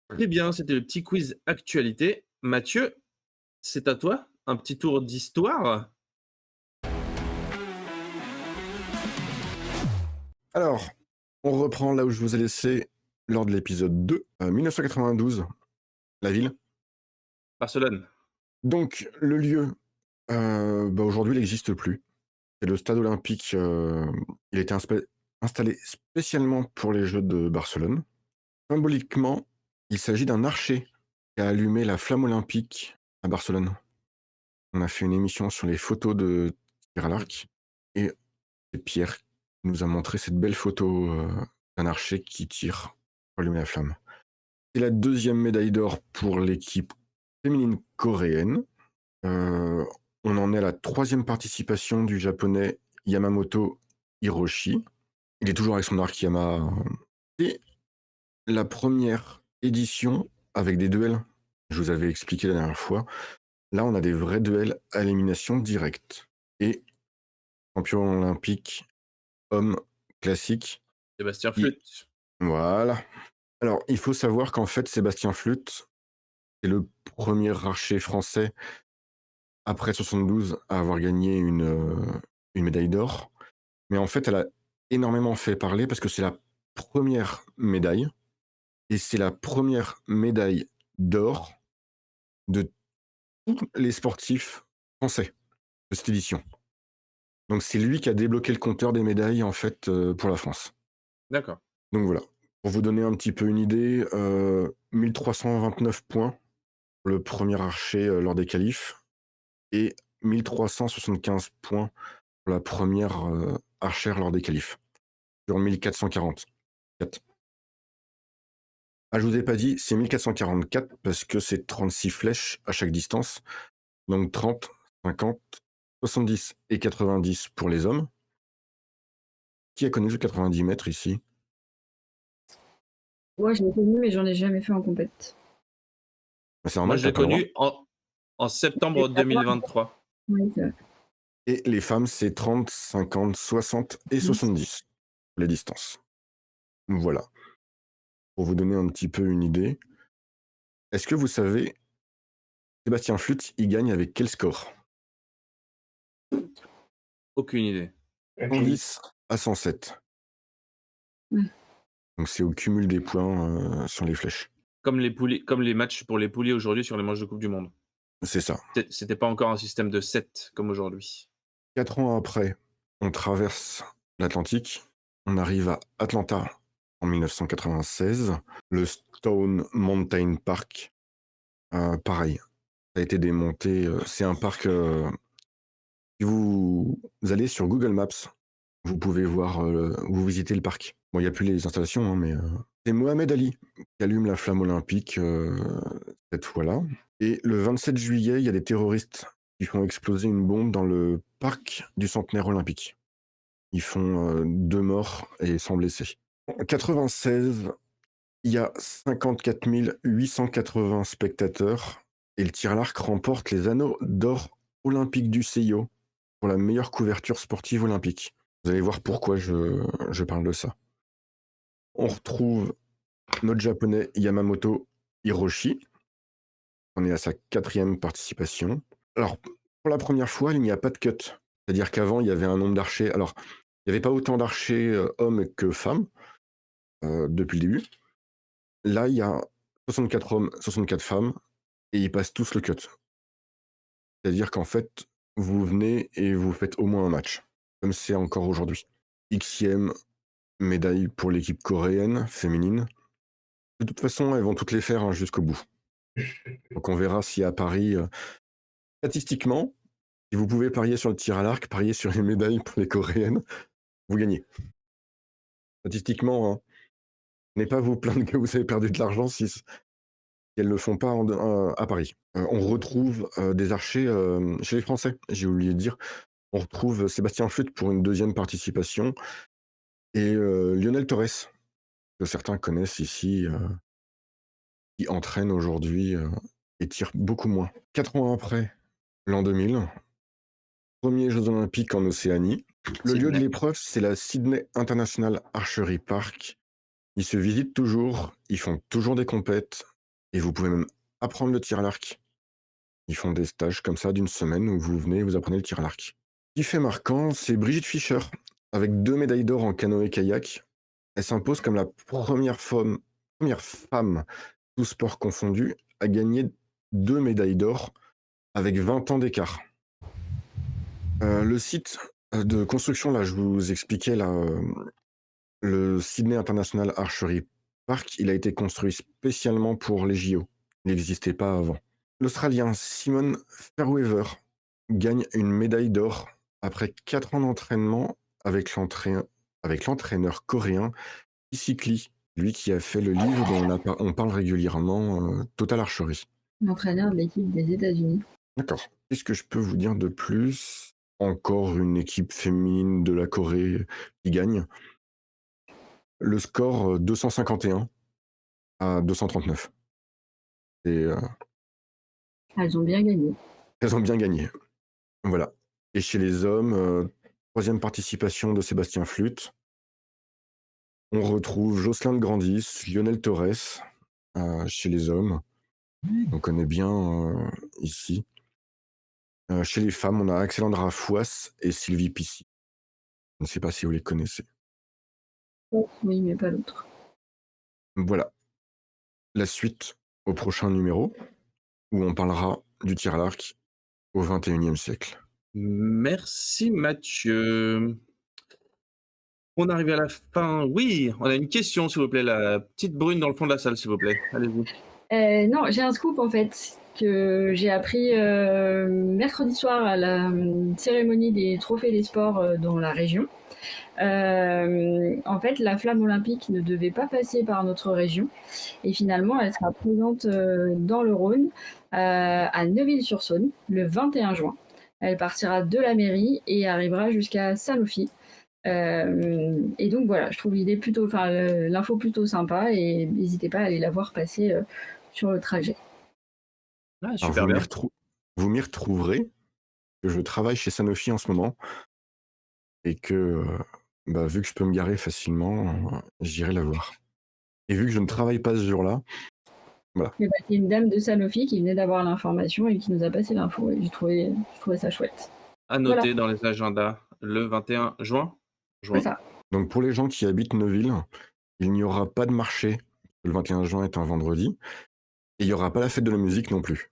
Très bien, c'était le petit quiz actualité. Mathieu, c'est à toi, un petit tour d'histoire. Alors, on reprend là où je vous ai laissé lors de l'épisode 2, 1992, la ville. Barcelone. Donc, le lieu, aujourd'hui, il n'existe plus. C'est le stade olympique. Il a été installé spécialement pour les Jeux de Barcelone. Symboliquement, il s'agit d'un archer qui a allumé la flamme olympique à Barcelone. On a fait une émission sur les photos de tir à l'arc et c'est Pierre qui nous a montré cette belle photo d'un archer qui tire pour allumer la flamme. C'est la deuxième médaille d'or pour l'équipe féminine coréenne. On en est à la troisième participation du japonais Yamamoto Hiroshi. Il est toujours avec son arc Yama. Et la première édition avec des duels. Je vous avais expliqué la dernière fois. Là, on a des vrais duels à élimination directe. Et champion olympique, homme classique. Sébastien Il- Flute. Voilà. Alors, il faut savoir qu'en fait, Sébastien Flute, c'est le premier archer français après 72 à avoir gagné une médaille d'or. Mais en fait, elle a énormément fait parler parce que c'est la première médaille et c'est la première médaille d'or de tous les sportifs français de cette édition. Donc c'est lui qui a débloqué le compteur des médailles en fait pour la France. D'accord. Donc voilà, pour vous donner un petit peu une idée, 1329 points pour le premier archer lors des qualifs et 1375 points pour la première archère lors des qualifs, sur 1444. Ah, je vous ai pas dit, c'est 1444 parce que c'est 36 flèches à chaque distance, donc 30, 50, 70 et 90 pour les hommes. Qui a connu le 90 mètres ici? Ouais, je l'ai connu, mais j'en ai jamais fait en compète. C'est Moi, normal, je t'as l'ai pas le droit. connu en septembre Et ça va. 2023. Oui, c'est vrai. Et les femmes, c'est 30, 50, 60 et 70 pour les distances. Voilà, pour vous donner un petit peu une idée. Est-ce que vous savez, Sébastien Flute, il gagne avec quel score? Aucune idée. 110 à 107. Ouais. Donc c'est au cumul des points sur les flèches. Comme les matchs pour les poulies aujourd'hui sur les manches de Coupe du Monde. C'est ça. C'était pas encore un système de 7 comme aujourd'hui. 4 ans après, on traverse l'Atlantique. On arrive à Atlanta en 1996. Le Stone Mountain Park, pareil, ça a été démonté. C'est un parc. Si vous allez sur Google Maps, vous pouvez voir, vous visitez le parc. Bon, il n'y a plus les installations, hein, mais c'est Mohamed Ali qui allume la flamme olympique cette fois-là. Et le 27 juillet, il y a des terroristes qui font exploser une bombe dans le parc du centenaire olympique. Ils font 2 morts et 100 blessés. En 96, il y a 54 880 spectateurs et le tir à l'arc remporte les anneaux d'or olympiques du CIO pour la meilleure couverture sportive olympique. Vous allez voir pourquoi je parle de ça. On retrouve notre japonais Yamamoto Hiroshi. On est à sa 4e participation. Alors, pour la première fois, il n'y a pas de cut. C'est-à-dire qu'avant, il y avait un nombre d'archers. Alors, il n'y avait pas autant d'archers hommes que femmes depuis le début. Là, il y a 64 hommes, 64 femmes, et ils passent tous le cut. C'est-à-dire qu'en fait, vous venez et vous faites au moins un match, comme c'est encore aujourd'hui. Xème médaille pour l'équipe coréenne féminine. De toute façon, elles vont toutes les faire hein, jusqu'au bout. Donc on verra si à Paris, statistiquement, si vous pouvez parier sur le tir à l'arc, parier sur les médailles pour les coréennes, vous gagnez. Statistiquement, hein, n'allez pas vous plaindre que vous avez perdu de l'argent si elles ne le font pas à Paris. On retrouve des archers chez les Français, j'ai oublié de dire. On retrouve Sébastien Flute pour une 2e participation et Lionel Torres, que certains connaissent ici, qui entraîne aujourd'hui et tire beaucoup moins. 4 ans après, l'an 2000, premier Jeux olympiques en Océanie. Le lieu de Sydney. l'épreuve, c'est la Sydney International Archery Park. Ils se visitent toujours, ils font toujours des compètes et vous pouvez même apprendre le tir à l'arc. Ils font des stages comme ça d'une semaine où vous venez et vous apprenez le tir à l'arc. Ce qui fait marquant, c'est Brigitte Fischer, avec 2 médailles d'or en canoë-kayak. Elle s'impose comme la première femme, tous sports confondus, à gagner 2 médailles d'or avec 20 ans d'écart. Le site de construction, là, je vous expliquais, là, le Sydney International Archery Park, il a été construit spécialement pour les JO. Il n'existait pas avant. L'Australien Simon Fairweather gagne une médaille d'or après 4 ans d'entraînement avec l'entraîneur coréen Isikli, lui qui a fait le livre dont on parle régulièrement, Total Archery. L'entraîneur de l'équipe des États-Unis. D'accord. Qu'est-ce que je peux vous dire de plus? Encore une équipe féminine de la Corée qui gagne. Le score 251 à 239. Et Elles ont bien gagné. elles ont bien gagné. Voilà. Et chez les hommes, 3e participation de Sébastien Flute. On retrouve Jocelyn de Grandis, Lionel Torres chez les hommes. On connaît bien ici. Chez les femmes, on a Alexandra Fouas et Sylvie Pissy. Je ne sais pas si vous les connaissez. Oui, mais pas l'autre. Voilà. La suite au prochain numéro, où on parlera du tir à l'arc au XXIe siècle. Merci Mathieu. On arrive à la fin. Oui, on a une question, s'il vous plaît. La petite brune dans le fond de la salle, s'il vous plaît. Allez-y. Non, j'ai un scoop en fait que j'ai appris mercredi soir à la cérémonie des trophées des sports dans la région. En fait, la flamme olympique ne devait pas passer par notre région et finalement, elle sera présente dans le Rhône, à Neuville-sur-Saône, le 21 juin. Elle partira de la mairie et arrivera jusqu'à Sanofi. Et donc voilà, je trouve l'info plutôt sympa et n'hésitez pas à aller la voir passer sur le trajet. Ah, Alors, super bien. vous m'y retrouverez, que je travaille chez Sanofi en ce moment, et que, vu que je peux me garer facilement, j'irai la voir. Et vu que je ne travaille pas ce jour-là, C'est une dame de Sanofi qui venait d'avoir l'information et qui nous a passé l'info et je trouvais ça chouette. À noter Voilà. dans les agendas le 21 juin. C'est ça. donc pour les gens qui habitent Neuville, il n'y aura pas de marché. Le 21 juin est un vendredi. Et il n'y aura pas la fête de la musique non plus.